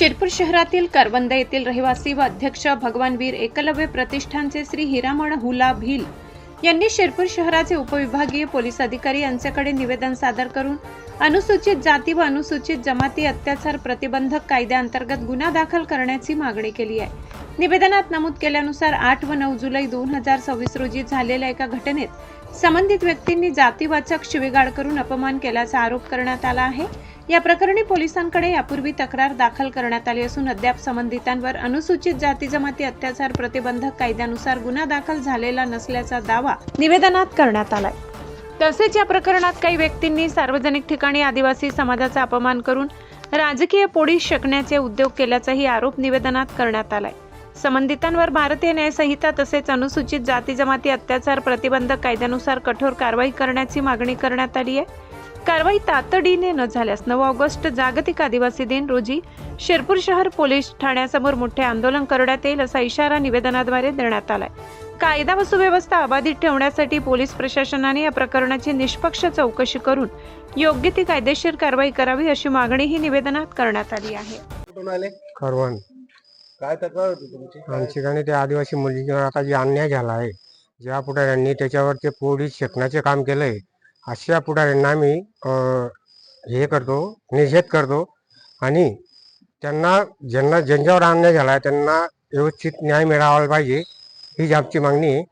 शिरपूर शहरातील करवंद येथील रहिवासी व अध्यक्ष भगवानवीर एकलव्य प्रतिष्ठानचे श्री हिरामण हुला भिल यांनी शिरपूर शहराचे उपविभागीय पोलीस अधिकारी यांच्याकडे निवेदन सादर करून अनुसूचित जाती व अनुसूचित जमाती अत्याचार प्रतिबंधक कायद्याअंतर्गत गुन्हा दाखल करण्याची मागणी केली आहे। निवेदनात नमूद केल्यानुसार 8 व 9 जुलै 2026 रोजी झालेल्या एका घटनेत संबंधित व्यक्तींनी जातीवाचक शिवीगाळ करून अपमान केल्याचा आरोप करण्यात आला आहे। या प्रकरणी पोलिसांकडे यापूर्वी तक्रार दाखल करण्यात आली असून अद्याप संबंधितांवर अनुसूचित जाती जमाती अत्याचार प्रतिबंधक कायद्यानुसार गुन्हा दाखल झालेला नसल्याचा दावा निवेदनात करण्यात आलाय। तसेच या प्रकरणात काही व्यक्तींनी सार्वजनिक ठिकाणी आदिवासी समाजाचा अपमान करून राजकीय पोळी शकण्याचे उद्योग केल्याचाही आरोप निवेदनात करण्यात आलाय। संबंधितांवर भारतीय न्याय संहिता तसेच अनुसूचित जाती जमाती अत्याचार प्रतिबंधक कायद्यानुसार कठोर कारवाई करण्याची मागणी करण्यात आली आहे। कारवाई तातडीने न झाल्यास 9 ऑगस्ट जागतिक आदिवासी दिन रोजी शिरपूर शहर पोलीस ठाण्यासमोर मोठे आंदोलन करण्यात येईल असा इशारा निवेदनाद्वारे देण्यात आलाय। कायदा व सुव्यवस्था अबाधित ठेवण्यासाठी पोलीस प्रशासनाने या प्रकरणाची निष्पक्ष चौकशी करून योग्य ती कायदेशीर कारवाई करावी अशी मागणीही निवेदनात करण्यात आली आहे। करवंद काय तक्रार होती तुमची? आमच्याकडे ते आदिवासी मुलींवर आता जे अन्याय झाला आहे, ज्या पुढाऱ्यांनी त्याच्यावर ते पोळी शेकण्याचे काम केलंय, अशा पुढाऱ्यांना आम्ही हे करतो, निषेध करतो आणि त्यांना ज्यांच्यावर अन्याय झाला आहे त्यांना व्यवस्थित न्याय मिळाला पाहिजे, हीच आमची मागणी आहे।